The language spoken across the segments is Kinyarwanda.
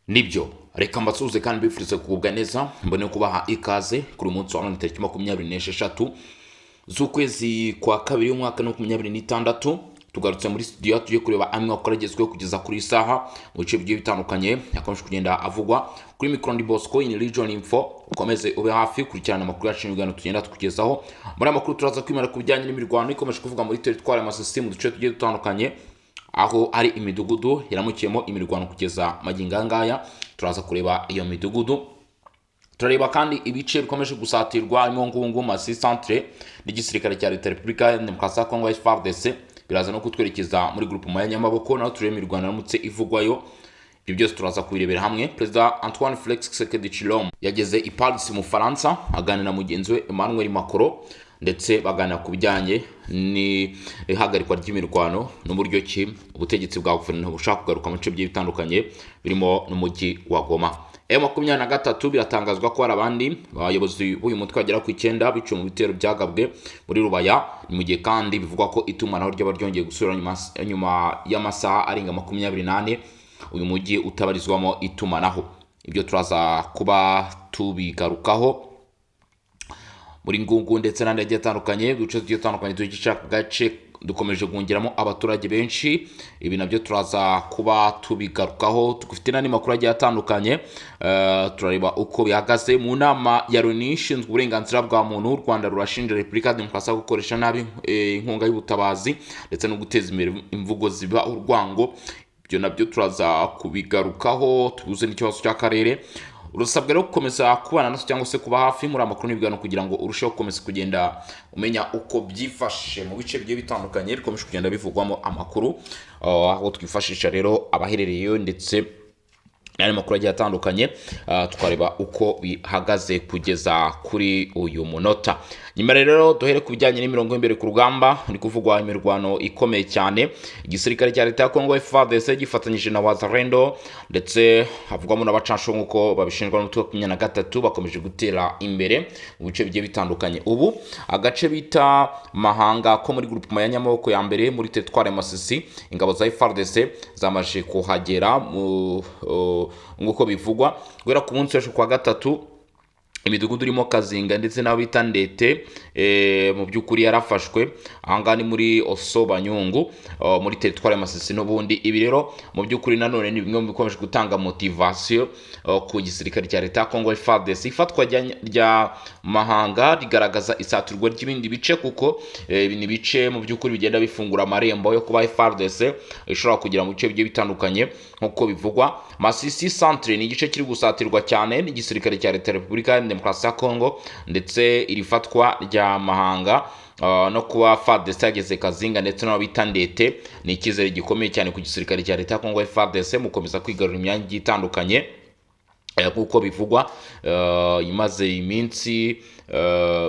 Nibyo reka mbasuhuze kandi mbifurize kugubwa neza mbone kubaha ikaze kuri umunsi wa none tariki 26 z'ukwezi kwa kabiri y'umwaka wa 2026. Tugarutse muri studio tuje kureba amwe akoragezweho kugeza kuri saha mu bice bigiye bitandukanye yakomeje kugenda avugwa kuri micro ndi Bosco in Region Info. Ukomeze ube hafi kurikirana amakuru yacu n'ibigano tugenda tukugezaho. Muri amakuru turaza kwimara ku bijyanye n'imirwano ikomeje kuvuga muri territoire y'amasisi mu duce tugiye dutandukanye, aho ari imidugudu yaramukiyemo imirwano kugeza magingo ngaya. Turaza kureba iyo midugudu, turareba kandi ibice bikomeje gusatirwa imongungu Masi centre n'igisirikare cya leta Repubulika ya Demokarasi ya Kongo FARDC. Biraza no kutwerekeza muri groupe ya Nyamaboko naho turebe imirwano yaramutse ivugwayo. Ibyo byose turaza kubirebera hamwe. Perezida Antoine Félix Tshisekedi Tshilombo yageze i Paris mu Faransa aganira na mugenzi we Emmanuel Macron, ndetse baganira ku bijyanye ni ihagarikwa ry'imirwano n'uburyo ki ubutegetsi bwa guverinoma bushaka kugaruka mu bice bitandukanye birimo n'umujyi wa Goma. M23 biratangazwa ko hari abandi abayobozi b'uyu mutwe bagera ku 9 biciwe mu bitero byagabwe muri Rubaya. Ni mu gihe kandi bivugwa ko itumanaho ry'abaryongeye gusubira nyuma y'amasaha arenga 28 uyu mujyi utabarizwamo itumanaho. Ibyo turaza kuba tubigarukaho muri ngungu ndetse n'andi agiye atandukanye. Duce tugiye tandukanye tugica gace dukomeje guhungiramo abaturage benshi. Ibi nabyo turaza kuba tubigarukaho. Tugufite n'andi makuru agiye atandukanye. Turareba uko bihagaze mu nama ya Loni ishinzwe uburenganzira bwa muntu. U Rwanda rurashinja Repubulika ya Demokarasi gukoresha nabi inkunga y'ubutabazi ndetse no guteza imbere imvugo ziba urwango. Ibyo nabyo turaza kubigarukaho. Tubuze n'ikibazo cy'akarere. Urasabwa rero gukomeza kubana naso cyangwa se kuba hafi muri amakuru n'ibigano kugira ngo urusheho gukomeza kugenda umenya uko byifashe mu bice bigiye bitandukanye bikomeje kugenda bivugwamo amakuru, aho twifashisha rero abaherereye ndetse n'andi makuru agiye atandukanye, tukareba uko bihagaze kugeza kuri uyu munota. Nyuma rero duhere ku bijyanye n'imirongo imbere ku rugamba ni kuvugwa imirwano ikomeye cyane. Igisirikare cya leta ya Kongo FARDC gifatanyije na Wazalendo ndetse havugwamo n'abacansho nk'uko babishinjwa n'umutwe wa 23 bakomeje gutera imbere mu bice bigiye bitandukanye. Ubu agace bita Mahanga ko muri groupe ya Nyamaboko ya mbere muri territoire Masisi, ingabo za FARDC zamaje kuhagera nk'uko bivugwa guhera ku munsi w'ejo kwa gatatu. Imidugudu irimo Kazinga ndetse n'aho bita Ndete mu by'ukuri yarafashwe ahangani muri Oso Banyungu muri territoire ya Masisi n'ubundi. Ibi rero mu by'ukuri nanone ni bimwe mu bikomeje gutanga motivation ku gisirikare cya leta ya Kongo FARDC. Ifatwa rya Mahanga rigaragaza isaturwa ry'ibindi bice kuko ibi ni bice mu by'ukuri bigenda bifungura amarembo yo kuba FARDC ishobora kugira mu bice bigiye bitandukanye nk'uko bivugwa. Masisi centre ni igice kiri gusatirwa cyane n'igisirikare cya leta Repubulika ya Demokarasi ya Kongo, ndetse iri fatwa rya Mahanga no kuba FARDC yageze Kazinga ndetse no bita Ndete ni ikizere gikomeye cyane ku gisirikare cya leta ya Kongo FARDC mukomeza kwigarurira imyanya itandukanye kuko bivugwa imaze iminsi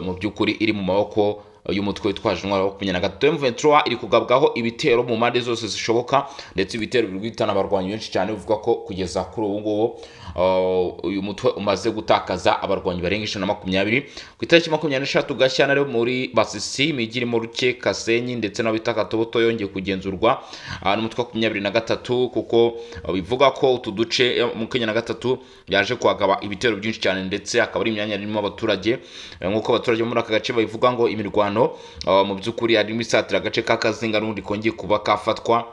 mu by'ukuri iri mu maboko y'umutwe witwaje intwaro wa 23. M23 iri kugabwaho ibitero mu mpande zose zishoboka, ndetse ibitero biri guhitana abarwanyi benshi cyane. Bivuga ko kugeza kuri ubu ngubu uyu mutwe umaze gutakaza abarwanyi barenga 120. Ku itariki 26 Gashyantare muri Basisi imijyi irimo Ruke, Kasenyi ndetse n'abita Katoboto yongeye kugenzurwa n'umutwe wa 23 kuko bivuga ko utu duce mu 23 yaje kwagaba ibitero byinshi cyane, ndetse akaba ari imyanya irimo abaturage nk'uko abaturage muri aka gace babivuga ngo imirwano mu by'ukuri harimo isatira agace ka Kazinga n'undi kongeye kuba kafatwa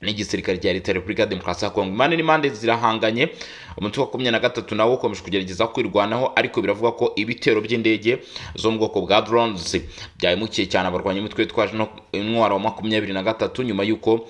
n'igisirikare cya leta Repubulika ya Demokarasi ya Kongo. Impande n'impande zirahanganye. Umutwe wa 23 nawo ukomeje kugerageza kwirwanaho, ariko biravuga ko ibitero by'indege zo mu bwoko bwa drones byayimukiye cyane abarwanya umutwe witwaje intwaro wa 23 nyuma yuko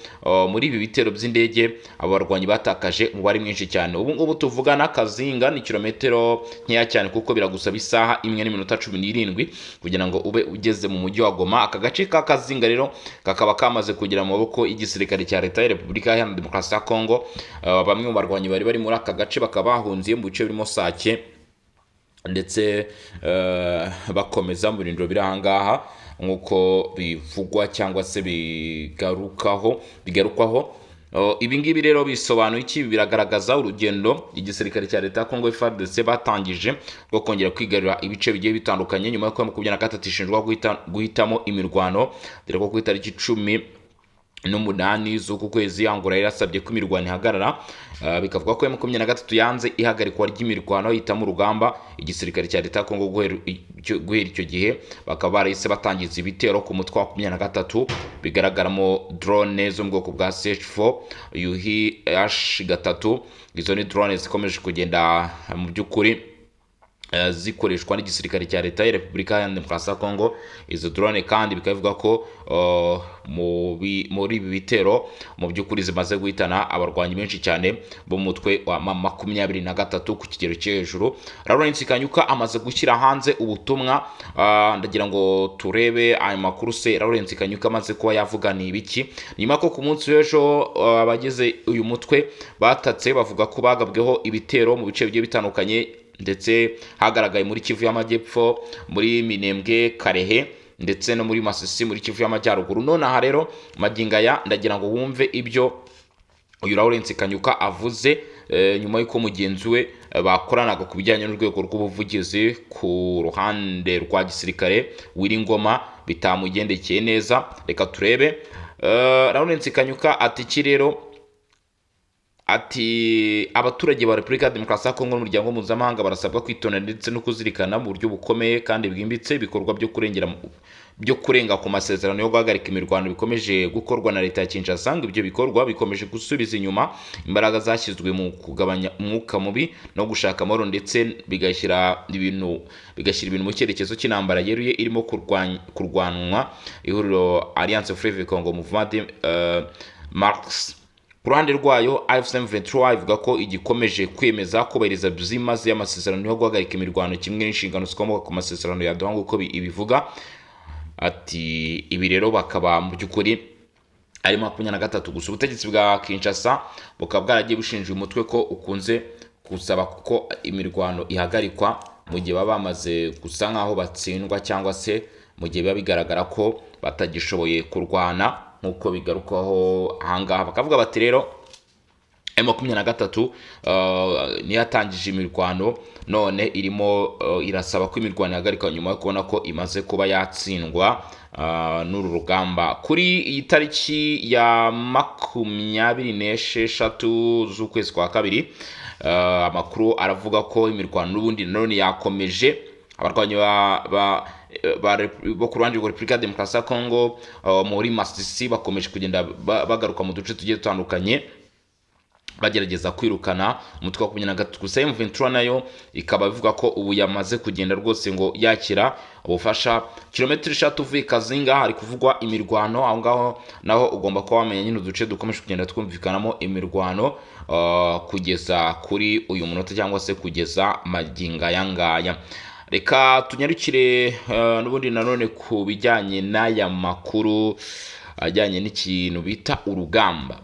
muri ibi bitero by'indege abarwanyi batakaje umubare mwinshi cyane. Ubu ngubu tuvugana Kazinga ni kilometero nkeya cyane kuko biragusaba isaha 1 n'iminota 17 kugira ngo ube ugeze mu mujyi wa Goma. Aka gace ka Kazinga rero kakaba kamaze kugira mu maboko y'igisirikare cya leta ya Repubulika ya Demokarasi ya Kongo. Bamwe mu barwanyi bari muri aka gace bakaba bahunziye mu bice birimo Sake ndetse bakomeza mu birindiro biri ahangaha nk'uko bivugwa cyangwa se bigarukwaho. Ibi ngibi rero bisobanuye iki? Biragaragaza urugendo igisirikare cya leta ya Kongo FARDC batangije rwo kongera kwigarurira ibice bigiye bitandukanye nyuma yo ko 23 ishinjwa guhitamo imirwano dore ko ku itariki 10 n'umunani z'uku kwezi Angola yarasabye ko imirwano ihagarara. Bikavuga ko M23 yanze ihagarikwa ry'imirwano hitamo urugamba igisirikare cya leta ya Kongo guhera icyo gihe bakaba barahise batangiza ibitero ku mutwe wa 23 bigaragaramo drone zo mu bwoko bwa CH4 UH-3. Izo ni drone zikomeje kugenda mu by'ukuri zikoreshwa n'igisirikare cya leta ya Repubulika ya Demokarasi ya Kongo. Izo drone kandi bikavuga ko muri ibi bitero mu by'ukuri zimaze guhitana abarwanyi benshi cyane bo mutwe wa 23 ku kigero cyo hejuru. Lawrence Kanyuka amaze gushyira hanze ubutumwa, ndagira ngo turebe ayo makuru se Lawrence Kanyuka amaze kuba yavugana ibiki nyuma ko ku munsi w'ejo abagize uyu mutwe batatse bavuga ko bagabweho ibitero mu bice bigiye bitandukanye ndetse hagaragaye muri Kivu y'Amajyepfo, muri Minembwe, Karehe ndetse no muri Masisi muri Kivu y'Amajyaruguru. None aha rero magingaya ndagira ngo wumve ibyo uyu Lawrence Kanyuka avuze nyuma y'uko mugenzi we bakoranaga ku bijyanye n'urwego rw'ubuvugizi ku ruhande rwa gisirikare Wiringoma bitamugendekeye neza. Reka turebe. Lawrence Kanyuka ati rero ati abaturage ba Repubulika ya Demokarasi ya Kongo n'umuryango mpuzamahanga barasabwa kwitondera ndetse no kuzirikana mu buryo bukomeye kandi bwimbitse ibikorwa byo kurenga ku masezerano yo guhagarika imirwano bikomeje gukorwa na leta ya Kinshasa. Ibyo bikorwa bikomeje gusubiza inyuma imbaraga zashyizwe mu kugabanya umwuka mubi no gushaka amahoro ndetse bigashyira ibintu mu cyerekezo cy'intambara yeruye irimo kurwanwa ihuriro Alliance Fleuve Congo Mouvement Marx. Ku ruhande rwayo AFC/M23 ivuga ko igikomeje kwemeza kubahiriza byimaze y'amasezerano yo guhagarika imirwano kimwe n'inshingano zikomoka ku masezerano ya Doha uko ibivuga. Ati ibi rero bakaba mu by'ukuri ari 23 gusa. Ubutegetsi bwa Kinshasa bukaba bwaragiye bushinja uyu mutwe ko ukunze gusaba ko imirwano ihagarikwa mu gihe baba bamaze gusa nkaho batsindwa cyangwa se mu gihe biba bigaragara ko batagishoboye kurwana nkuko bigarukaho ahangaha. Bakavuga bati rero M23 niyatangije imirwano none irimo irasaba ko imirwano ihagarikwa nyuma yo kubona ko imaze kuba yatsindwa n'uru rugamba. Kuri iyi tariki ya 26 z'ukwezi kwa kabiri amakuru aravuga ko imirwano n'ubundi none yakomeje. Abarwanyi bo ku ruhande rwa Repubulika ya Demokarasi ya Kongo muri Masisi bakomeje kugenda bagaruka mu duce tugiye dutandukanye bagerageza kwirukana umutwe wa 23 gusa. M23 nayo ikaba ivuga ko ubu yamaze kugenda rwose ngo yakira ubufasha kilometero 3 uvuye Kazinga. Hari kuvugwa imirwano aho ngaho naho ugomba kuba wamenya nyine uduce dukomeje kugenda twumvikanamo imirwano kugeza kuri uyu munota cyangwa se kugeza maginga yangaya. Reka tunyarukire n'ubundi nanone ku bijyanye n'aya makuru ajyanye n'ikintu bita urugamba,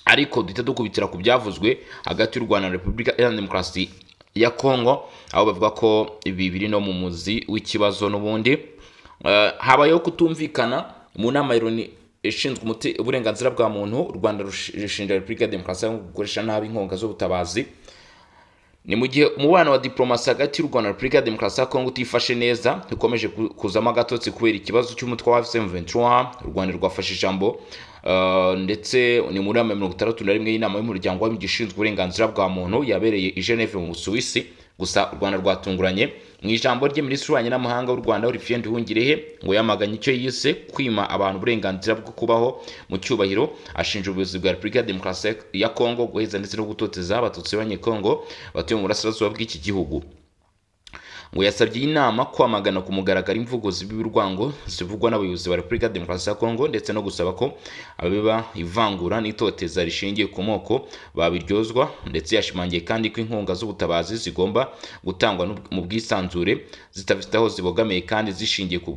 ariko duhita dukubitira ku byavuzwe hagati y'u Rwanda na Repubulika ya Demokarasi ya Kongo aho bavuga ko ibi biri no mu muzi w'ikibazo. N'ubundi habayeho kutumvikana mu nama ishinzwe uburenganzira bwa muntu. U Rwanda rushinja Repubulika ya Demokarasi ya Kongo gukoresha nabi inkunga z'ubutabazi. Ni mu gihe umubano wa diplomasi hagati y'u Rwanda na Repubulika ya Demokarasi ya Kongo utifashe neza ukomeje kuzamo agatotsi kubera ikibazo cy'umutwe wa AFC/M23. U Rwanda rwafashe ijambo ndetse ni muri 61 y'inama y'umuryango w'abishinzwe uburenganzira bwa muntu yabereye i Geneve mu Busuwisi. Gusa u Rwanda rwatunguranye mu ijambo rye Minisitiri w'Ububanyi n'Amahanga w'u Rwanda Olivier Nduhungirehe ngo yamaganye icyo yise kwima abantu uburenganzira bwo kubaho mu cyubahiro. Ashinja ubuyobozi bwa Repubulika ya Demokarasi ya Kongo guheza ndetse no gutoteza abatutsi b'Abanyekongo batuye mu burasirazuba bw'iki gihugu. Ngo yasabye inama kwamagana ku mugaragaro imvugo z'ibirwango zivugwa n'abayobozi ba Repubulika ya Demokarasi ya Kongo ndetse no gusaba ko abiba ivangura n'itoteza rishingiye ku moko babiryozwa. Ndetse yashimangiye kandi ko inkunga z'ubutabazi zigomba gutangwa mu bwisanzure zitafite aho zibogamiye kandi zishingiye ku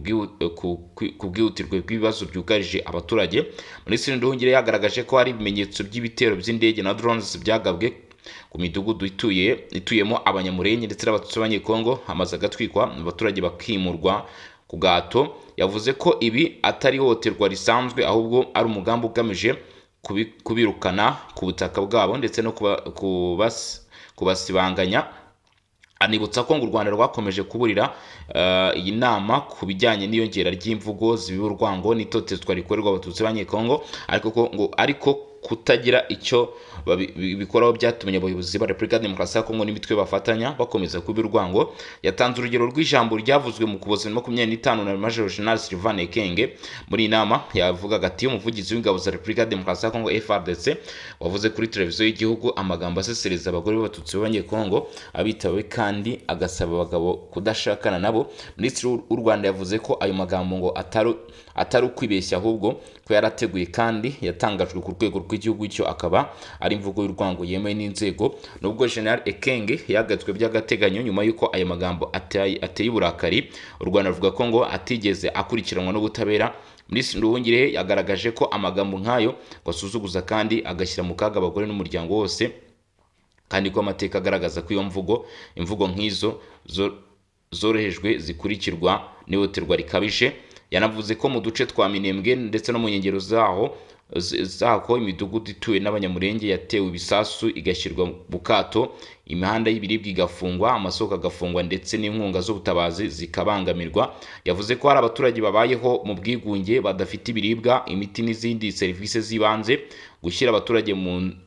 bwihutirwe bw'ibibazo byugarije abaturage. Minisitiri Nduhungirehe yagaragaje ko hari ibimenyetso by'ibitero by'indege na drones byagabwe ku midugudu ituyemo abanyamurenge ndetse n'abatutsi b'Abanyekongo hamaze agatwikwa abaturage bakimurwa ku gato. Yavuze ko ibi atari ihohoterwa risanzwe ahubwo ari umugambi ugamije kubirukana ku butaka bwabo ndetse no kubasibanganya. anibutsa ko ngo u Rwanda rwakomeje kuburira iyi nama ku bijyanye n'iyongera ry'imvugo zibiba urwango n'itotezwa rikorerwa abatutsi b'Abanyekongo, ariko kutagira icyo bikoraho byatumye abayobozi ba Repubulika ya Demokarasi ya Kongo n'imitwe bafatanya bakomeza kuba urwango. Yatanze urugero rw'ijambo ryavuzwe mu Kuboza 25 na Major General Sylvain Ekenge muri inama yavugaga ati umuvugizi w'ingabo za Repubulika ya Demokarasi ya Kongo FARDC wavuze kuri televiziyo y'igihugu amagambo asesereza abagore b'abatutsi b'Abanyekongo abitawe kandi agasaba abagabo kudashakana nabo. Minisitiri w'u Rwanda yavuze ko ayo magambo ngo atari ukwibeshya ahubwo ko yarateguye kandi yatangajwe ku rwego rw'igihugu, cyo akaba ari imvugo y'urwango yemewe n'inzego. Nubwo General Ekenge yagatswe by'agateganyo nyuma y'uko ayo magambo ateye uburakari, u Rwanda ruvuga ko ngo atigeze akurikiranwa n'ubutabera. Minisitiri Nduhungirehe yagaragaje ko amagambo nk'ayo asuzuguza kandi agashyira mu kaga abagore n'umuryango wose, kandi ko amateka agaragaza ko iyo imvugo nk'izo zorohejwe zikurikirwa n'ihohoterwa rikabije. Yanavuze ko mu duce twa Minembwe ndetse no mu nkengero zako imidugudu ituwe n'Abanyamurenge yatewe ibisasu igashyirwa mu kato, imihanda y'ibiribwa igafungwa, amasoko agafungwa ndetse n'inkunga z'ubutabazi zikabangamirwa. Yavuze ko hari abaturage babayeho mu bwigunge badafite ibiribwa, imiti n'izindi serivisi z'ibanze, gushyira abaturage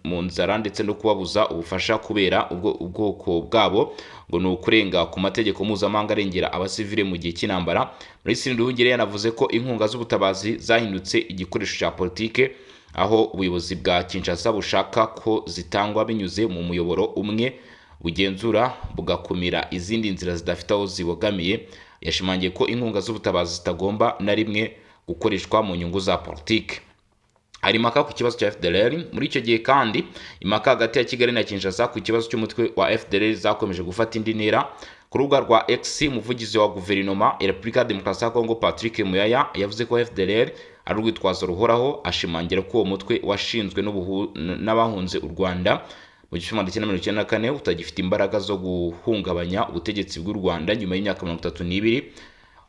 mu nzara ndetse no kubabuza ubufasha kubera ubwoko bwabo ngo ni ukurenga ku mategeko mpuzamahanga arengera abasivile mu gihe cy'intambara. Minisitiri Nduhungirehe yanavuze ko inkunga z'ubutabazi zahindutse igikoresho cya politike, aho ubuyobozi bwa Kinshasa bushaka ko zitangwa binyuze mu muyoboro umwe bugenzura bugakumira izindi nzira zidafite aho zibogamiye. Yashimangiye ko inkunga z'ubutabazi zitagomba na rimwe gukoreshwa mu nyungu za politike. Hari impaka ku kibazo cya FDLR. Muri icyo gihe kandi impaka hagati ya Kigali na Kinshasa ku kibazo cy'umutwe wa FDLR zakomeje gufata indi ntera. Ku rubuga rwa X, umuvugizi wa guverinoma ya Repubulika ya Demokarasi ya Kongo Patrick Muyaya yavuze ko FDLR ari urwitwazo ruhoraho, ashimangira ko uwo mutwe washinzwe n'abahunze u Rwanda mu 1994 utagifite imbaraga zo guhungabanya ubutegetsi bw'u Rwanda nyuma y'imyaka 32.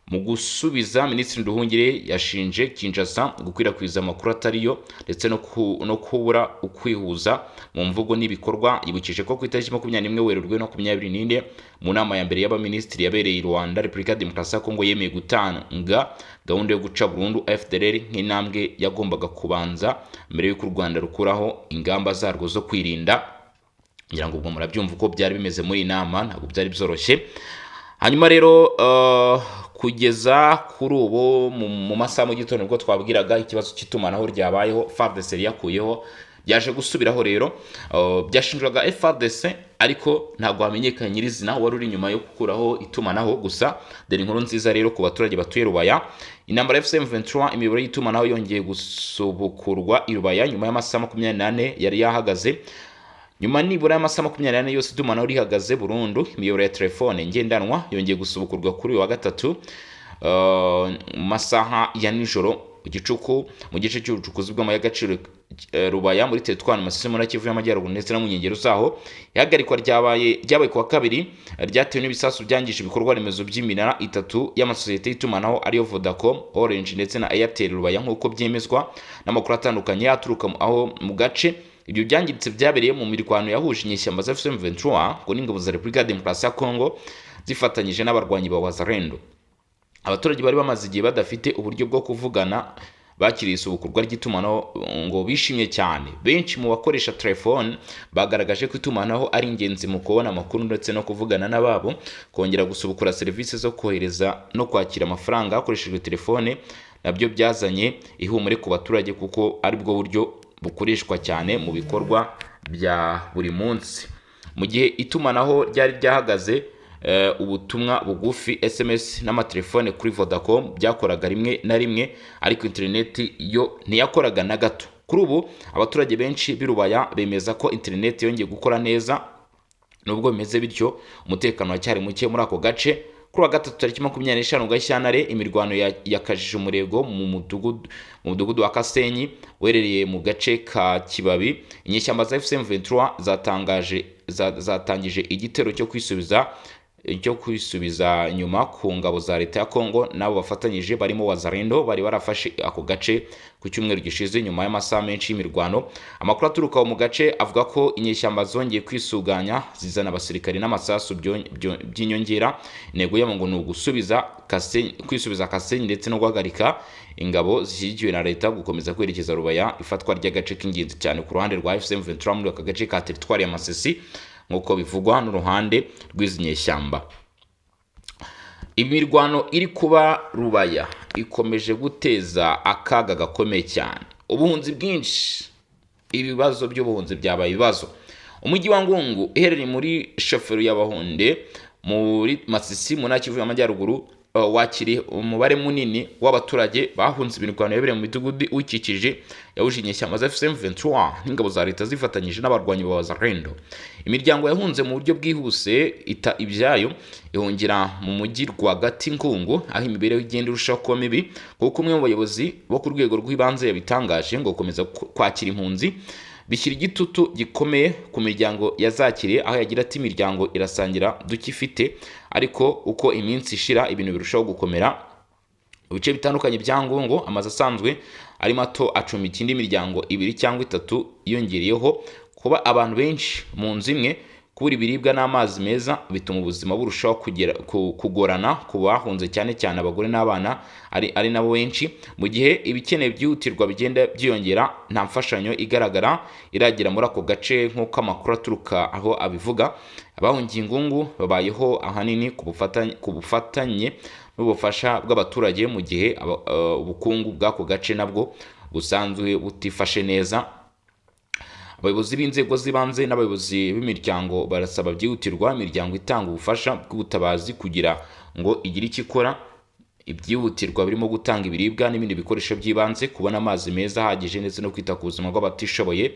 Mu gusubiza, Minisitiri Nduhungirehe yashinje Kinshasa gukwirakwiza amakuru atariyo ndetse no kubura ukwihuza mu mvugo n'ibikorwa. Yibukije ko ku itariki 21 Werurwe 2024 mu nama ya mbere y'abaminisitiri yabereye i Rwanda, Repubulika ya Demokarasi ya Kongo yemeye gutanga gahunda yo guca burundu FDLR nk'intambwe yagombaga kubanza mbere y'uko u Rwanda rukuraho ingamba zarwo zo kwirinda. Ngira ngo ubwo murabyumva uko byari bimeze muri inama, ntabwo byari byoroshye. Hanyuma rero kugeza kuri ubu mu masaha mu gitondo ubwo twabwiraga ikibazo cy'itumanaho ryabayeho, FARDC yakuyeho, byaje gusubiraho rero. Byashinjwaga FARDC ariko ntabwo hamenyekanye nyirizina wari uri nyuma yo gukuraho itumanaho. Gusa dore inkuru nziza rero ku baturage batuye Rubaya. Intambara ya FCM23 imibare y'itumanaho yongeye gusubukurwa i Rubaya nyuma y'amasaha 24 yari yahagaze. Nyuma nibura y'amasaha 24 yose itumanaho rihagaze burundu, imiyoboro ya telefone ngendanwa yongeye gusubukurwa kuri uyu wa gatatu masaha ya nijoro igicuku mu gice cy'ubucukuzi bw'amagaciro Rubaya muri teritwari Masisi muri Kivu y'Amajyaruguru ndetse no mu nkengero zaho. Ihagarikwa ryabaye kuwa kabiri ryatewe n'ibisasu byangije ibikorwa remezo by'iminara itatu y'amasosiyete y'itumanaho ariyo Vodacom, Orange ndetse na Airtel Rubaya nk'uko byemezwa n'amakuru atandukanye aturuka aho mu gace. Ibyo byangiritse byabereye mu mirwano yahuje inyeshyamba za FCM23 ngo n'ingabo za Repubulika ya Demokarasi ya Kongo zifatanyije n'abarwanyi ba Wazalendo. Abaturage bari bamaze igihe badafite uburyo bwo kuvugana bakiriye isubukurwa ry'itumanaho ngo bishimye cyane. Benshi mu bakoresha telefone bagaragaje ko itumanaho ari ingenzi mu kubona amakuru ndetse no kuvugana n'ababo. Kongera gusubukura serivisi zo kohereza no kwakira amafaranga hakoreshejwe telefone nabyo byazanye ihumure ku baturage kuko ari bwo buryo bukoreshwa cyane mu bikorwa bya buri munsi. Mu gihe itumanaho ryari ryahagaze, ubutumwa bugufi SMS n'amatelefone kuri Vodacom byakoraga rimwe na rimwe, ariko internet yo ntiyakoraga na gato. Kuri ubu abaturage benshi birubaya bemeza ko internet yongeye gukora neza. Nubwo bimeze bityo, umutekano wacyari muke muri ako gace. Kuri wa gatatu tariki 25 Gashyantare imirwano yakajije umurego mu mudugudu wa Kasenyi werereye mu gace ka Kibabi. Inyeshyamba za FCM23 zatangije igitero cyo kwisubiza cyo kwisubiza nyuma ku ngabo za leta ya Kongo nabo bafatanyije barimo Wazalendo bari barafashe ako gace ku cyumweru gishize nyuma y'amasaha menshi y'imirwano. Amakuru aturuka mu gace avuga ko inyeshyamba zongeye kwisuganya zizana abasirikari n'amasasu by'inyongera. Intego yabo ngo ni ugusubiza kwisubiza Kasenyi ndetse no guhagarika ingabo zishyigikiwe na leta gukomeza kwerekeza Rubaya, ifatwa ry'agace k'ingenzi cyane ku ruhande rwa FCM 23 muri aka gace ka teritwari ya Masisi nk'uko bivugwa n'uruhande rw'izi nyeshyamba. Imirwano iri kuba Rubaya ikomeje guteza akaga gakomeye cyane, ubuhunzi bwinshi, ibibazo by'ubuhunzi byabaye ibibazo. Umujyi wa Ngungu iherereye muri shofero y'Abahunde muri Masisi mu ntara y'Kivu y'Amajyaruguru wakiriye umubare munini w'abaturage bahunze imirwano yabereye mu midugudu ukikije yahuje inyeshyamba za FCM 23 n'ingabo za leta zifatanyije n'abarwanyi ba Wazalendo. Imiryango yahunze mu buryo bwihuse ita ibyayo ihungira mu mujyi rwagati Ngungu, aho imibereho igenda irushaho kuba mibi kuko umwe mu bayobozi bo ku rwego rw'ibanze yabitangaje ngo gukomeza kwakira impunzi bishyira igitutu gikomeye ku miryango yazakiriye, aho yagira ati imiryango irasangira dukifite ariko uko iminsi ishira ibintu birushaho gukomera. Ibice bitandukanye bya Ngungu amazu asanzwe ari mato acumika indi miryango 2 cyangwa 3 yongereyeho. Kuba abantu benshi mu nzu imwe, kubura ibiribwa n'amazi meza bituma ubuzima burushaho kugorana ku bahunze cyane cyane abagore n'abana ari nabo benshi. Mu gihe ibikeneye byihutirwa bigenda byiyongera, nta mfashanyo igaragara iragera muri ako gace nk'uko amakuru aturuka aho abivuga. Abahungiye Ngungu babayeho ahanini ku bufatanye n'ubufasha bw'abaturage, mu gihe ubukungu bw'ako gace nabwo busanzwe butifashe neza. Abayobozi b'inzego z'ibanze n'abayobozi b'imiryango barasaba byihutirwa imiryango itanga ubufasha bw'ubutabazi kugira ngo igire icyo ikora. Ibyihutirwa birimo gutanga ibiribwa n'ibindi bikoresho by'ibanze, kubona amazi meza ahagije ndetse no kwita ku buzima bw'abatishoboye.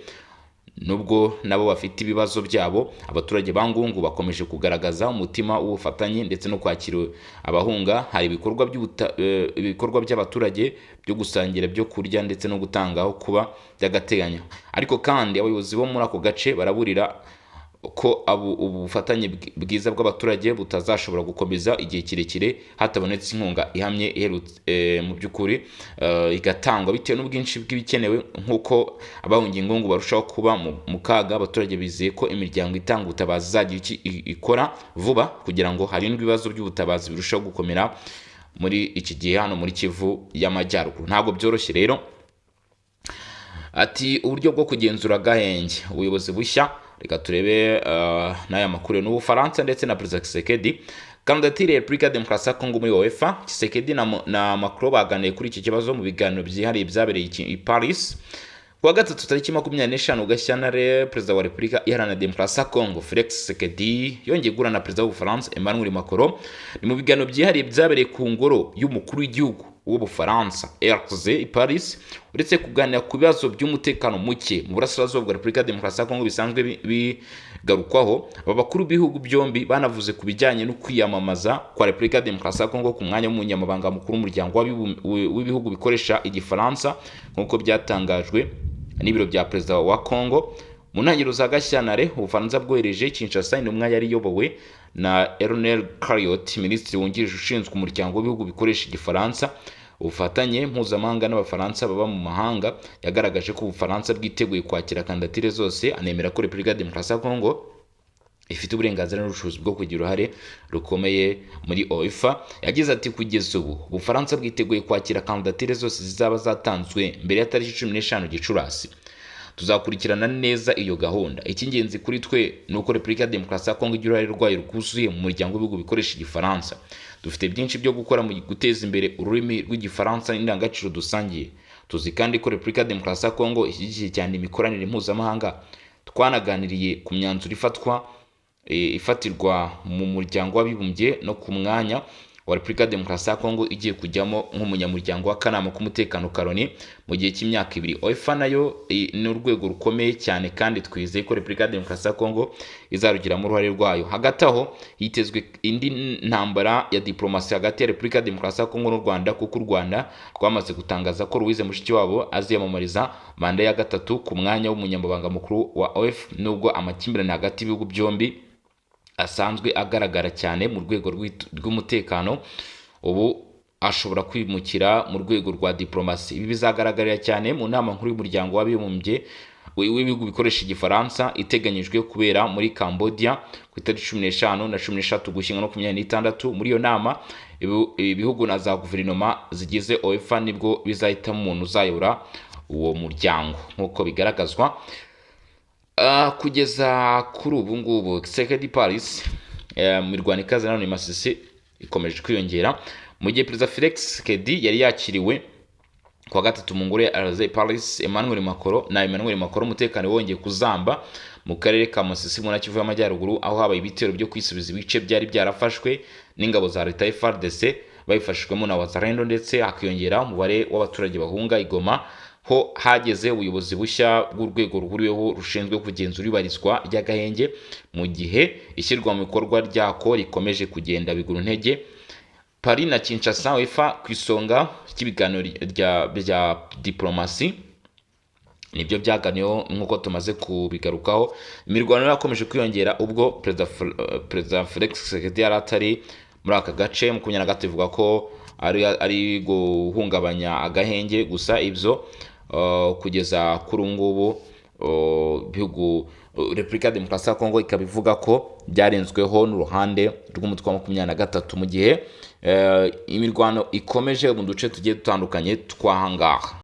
Nubwo nabo bafite ibibazo byabo, abaturage ba Ngungu bakomeje kugaragaza umutima w'ubufatanye ndetse no kwakira abahunga. Hari ibikorwa by'abaturage byo gusangira byo kurya ndetse no gutangaho kuba by'agateganyo. Ariko kandi abayobozi bo muri ako gace baraburira ko ubufatanye bwiza bw'abaturage butazashobora gukomeza igihe kirekire hatabonetse inkunga ihamye mu by'ukuri igatangwa bitewe n'ubwinshi bw'ibikenewe. Nk'uko abahungiye Ngungu barushaho kuba mu kaga, abaturage bizeye ko imiryango itanga ubutabazi izagira ikora vuba kugira ngo harindwe ibibazo by'ubutabazi birushaho gukomera muri iki gihe hano muri Kivu y'Amajyaruguru. Ntabwo byoroshye rero. Ati uburyo bwo kugenzura Gahenge, ubuyobozi bushya. Reka turebe n'aya makuru n'Ubufaransa ndetse na Perezida Tshisekedi. Kandidatire ya Repubulika ya Demokarasi ya Kongo muri UEFA, Tshisekedi na Macron baganiriye kuri iki kibazo mu biganiro byihariye byabereye i Paris. Kuwa gatatu tariki 25 Gashyantare, Perezida wa Repubulika Iharanira Demokarasi ya Kongo Felix Tshisekedi yongeye guhura na Perezida w'Ubufaransa Emmanuel Macron. Ni mu biganiro byihariye byabereye ku ngoro y'umukuru w'igihugu w'Ubufaransa i Paris. Uretse kuganira ku bibazo by'umutekano muke mu burasirazuba bwa Repubulika ya Demokarasi ya Kongo bisanzwe bigarukwaho, aba bakuru b'ibihugu byombi banavuze ku bijyanye no kwiyamamaza kwa Repubulika ya Demokarasi ya Kongo ku mwanya w'umunyamabanga mukuru w'umuryango w'ibihugu bikoresha igifaransa nk'uko byatangajwe n'ibiro bya Perezida wa Kongo. Mu ntangiriro za Gashyantare, Ubufaransa bwohereje Kinshasa intumwa yari iyobowe na Ernest Cariot, minisitiri wungirije ushinzwe umuryango w'ibihugu bikoresha igifaransa. Ubufatanye mpuzamahanga n'abafaransa baba mu mahanga yagaragaje ko Ubufaransa bwiteguye kwakira kandidatire zose, anemera ko Repubulika ya Demokarasi ya Kongo ifite uburenganzira n'ubushobozi bwo kugira uruhare rukomeye muri UEFA. Yagize ati kugeza ubu Ubufaransa bwiteguye kwakira kandidatire zose zizaba zatanzwe mbere ya tariki 15 Gicurasi. Tuzakurikirana neza iyo gahunda. Icy'ingenzi kuri twe ni uko Repubulika ya Demokarasi ya Kongo igira uruhare rwayo rwuzuye mu muryango w'ibihugu bikoresha igifaransa. Dufite byinshi byo gukora mu guteza imbere ururimi rw'igifaransa n'indangagaciro dusangiye. Tuzi kandi ko Repubulika ya Demokarasi ya Kongo ishyigikiye cyane imikoranire mpuzamahanga. Twanaganiriye ku myanzuro ifatirwa mu muryango w'abibumbye no ku mwanya wa Repubulika ya Demokarasi ya Kongo igiye kujyamo nk'umunyamuryango w'akanama k'umutekano Karoni mu gihe cy'imyaka 2. UEFA nayo ni urwego rukomeye cyane kandi twizeye ko Repubulika ya Demokarasi ya Kongo izarugiramo uruhare rwayo. Hagati aho hitezwe indi ntambara ya diplomasi hagati ya Repubulika ya Demokarasi ya Kongo n'u Rwanda, kuko u Rwanda rwamaze gutangaza ko Louise Mushikiwabo aziyamamariza manda ya gatatu ku mwanya w'umunyamabanga mukuru wa OEF, nubwo amakimbirane hagati y'ibihugu byombi asanzwe agaragara cyane mu rwego rw'umutekano ubu ashobora kwimukira mu rwego rwa diplomasi. Ibi bizagaragarira cyane mu nama nkuru y'umuryango w'abibumbye w'ibihugu bikoresha igifaransa iteganyijwe kubera muri Cambodia ku itariki 15 na 16 Ugushyingo 2026. Muri iyo nama ibihugu na za guverinoma zigize OEFA nibwo bizahitamo umuntu uzayobora uwo muryango nk'uko bigaragazwa. Kugeza kuri ubu ngubu Tshisekedi Paris mu Rwanda ikaze nanone Masisi ikomeje kwiyongera, mu gihe Perezida Felix Tshisekedi yari yakiriwe kwa gatatu mu ngoro ya Paris Emmanuel Macron umutekano wongeye kuzamba mu karere ka Masisi mu Kivu y'Amajyaruguru, aho habaye ibitero byo kwisubiza ibice byari byarafashwe n'ingabo za leta FARDC babifashijwemo na Wazalendo, ndetse hakiyongera umubare w'abaturage bahunga Igoma ho hageze ubuyobozi bushya bw'urwego ruhuriweho rushinzwe kugenzura ibarizwa ry'agahenge, mu gihe ishyirwa mu bikorwa ryako rikomeje kugenda bigura intege. Paris na Kinshasa UEFA ku isonga cy'ibiganiro bya diplomasi nibyo byaganiyeho nk'uko tumaze kubigarukaho. Imirwano yakomeje kwiyongera ubwo Perezida Felix Tshisekedi yari atari muri aka gace. 2023 ivuga ko ari guhungabanya agahenge, gusa ibyo kugeza kuri ngubu bihugu Repubulika ya Demokarasi ya Kongo ikabivuga ko byarenzweho n'uruhande rw'umutwe wa 23 mu gihe imirwano ikomeje mu duce tugiye dutandukanye twahangaha.